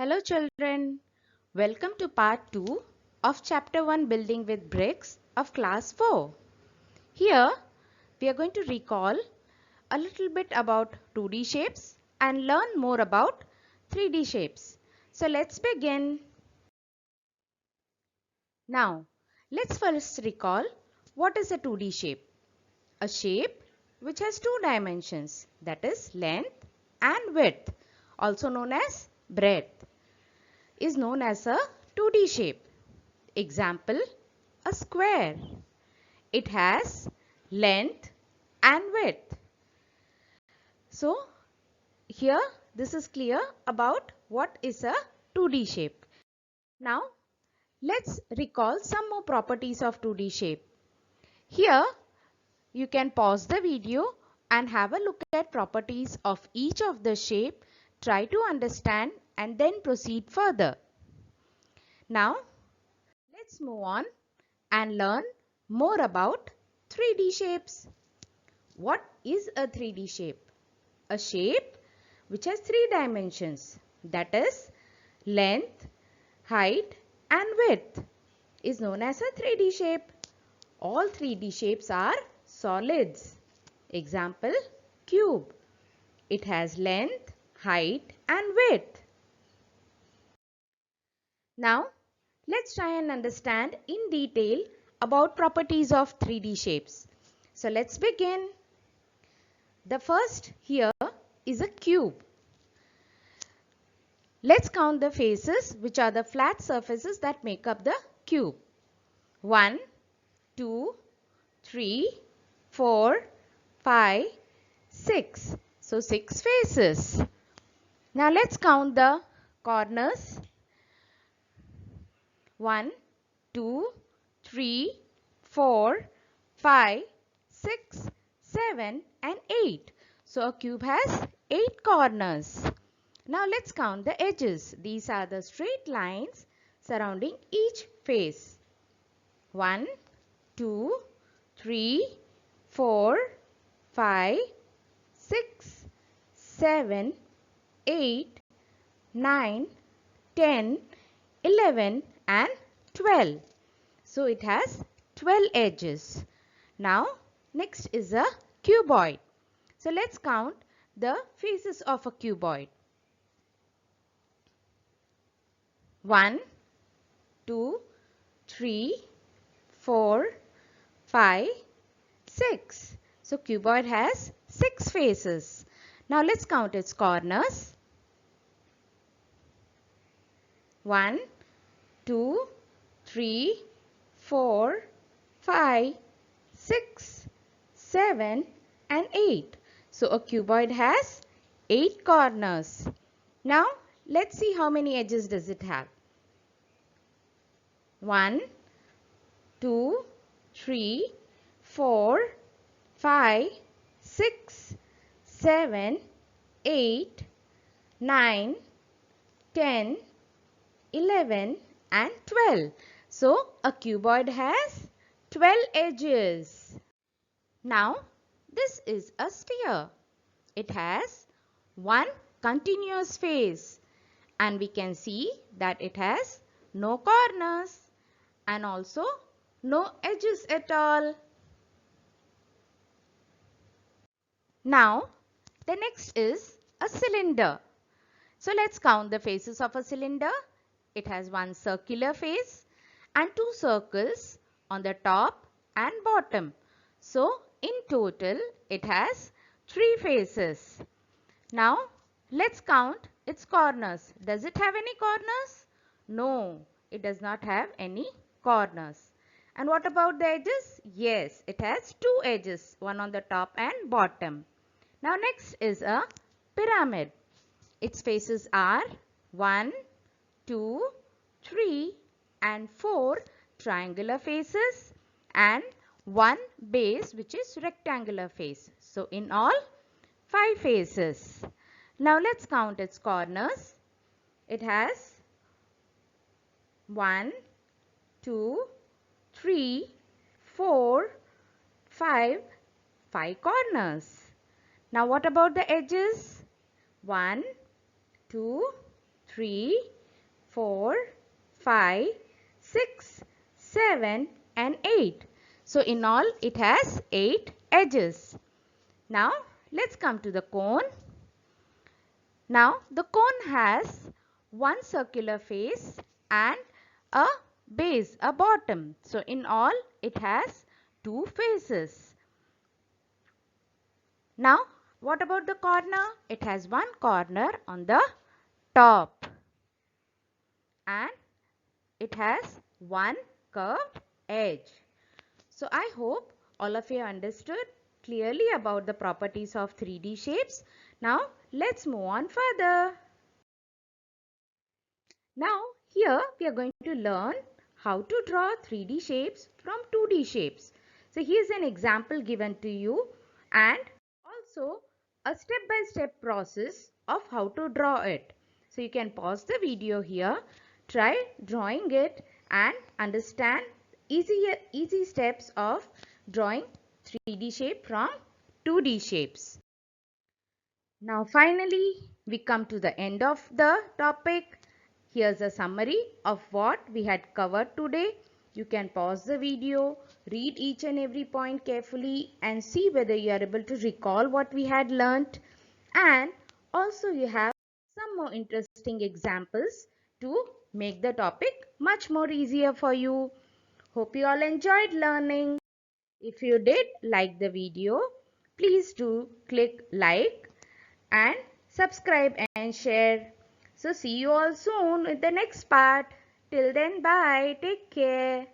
Hello children, welcome to part 2 of chapter 1 Building with Bricks of class 4. Here we are going to recall a little bit about 2D shapes and learn more about 3D shapes. So let's begin. Now let's first recall what is a 2D shape. A shape which has two dimensions, that is length and width, also known as breadth, is known as a 2D shape. Example, a square. It has length and width. So, here this is clear about what is a 2D shape. Now, let's recall some more properties of 2D shape. Here, you can pause the video and have a look at properties of each of the shape. Try to understand and then proceed further. Now, let's move on and learn more about 3D shapes. What is a 3D shape? A shape which has three dimensions, that is length, height and width, is known as a 3D shape. All 3D shapes are solids. Example, cube. It has length, height and width. Now, let's try and understand in detail about properties of 3D shapes. So, let's begin. The first here is a cube. Let's count the faces, which are the flat surfaces that make up the cube. 1, 2, 3, 4, 5, 6. So, 6 faces. Now, let's count the corners. 1, 2, 3, 4, 5, 6, 7 and 8. So, a cube has 8 corners. Now, let's count the edges. These are the straight lines surrounding each face. 1, 2, 3, 4, 5, 6, 7, 8, 9, 10, 11 and 12. So, it has 12 edges. Now, next is a cuboid. So, let's count the faces of a cuboid. 1, 2, 3, 4, 5, 6. So, cuboid has 6 faces. Now, let's count its corners. 1, 2, 3, 4, 5, 6, 7 and 8. So, a cuboid has 8 corners. Now, let's see how many edges does it have. 1, 2, 3, 4, 5, 6, 7, 8, 9, 10, 11 and 12. So, a cuboid has 12 edges. Now, this is a sphere. It has one continuous face and we can see that it has no corners and also no edges at all. Now, the next is a cylinder. So, let's count the faces of a cylinder. It has one circular face and two circles on the top and bottom. So, in total, it has 3 faces. Now, let's count its corners. Does it have any corners? No, it does not have any corners. And what about the edges? Yes, it has 2 edges, one on the top and bottom. Now, next is a pyramid. Its faces are 1, 2, 3 and 4 triangular faces and one base which is rectangular face. So, in all 5 faces. Now, let's count its corners. It has 1, 2, 3, 4, 5 corners. Now, what about the edges? 1, 2, 3, 4, 5, 6, 7 and 8. So in all it has 8 edges. Now let's come to the cone. Now the cone has one circular face and a base, a bottom. So in all it has 2 faces. Now what about the corner? It has one corner on the top and it has one curved edge. So I hope all of you understood clearly about the properties of 3D shapes. Now let's move on further. Now here we are going to learn how to draw 3D shapes from 2D shapes. So here's an example given to you and also a step-by-step process of how to draw it. So you can pause the video here, try drawing it and understand easy steps of drawing 3D shape from 2D shapes. Now finally we come to the end of the topic. Here's a summary of what we had covered today. You can pause the video, read each and every point carefully and see whether you are able to recall what we had learnt. And also you have some more interesting examples to make the topic much more easier for you. Hope you all enjoyed learning. If you did like the video, please do click like and subscribe and share. So see you all soon with the next part. Till then, bye. Take care.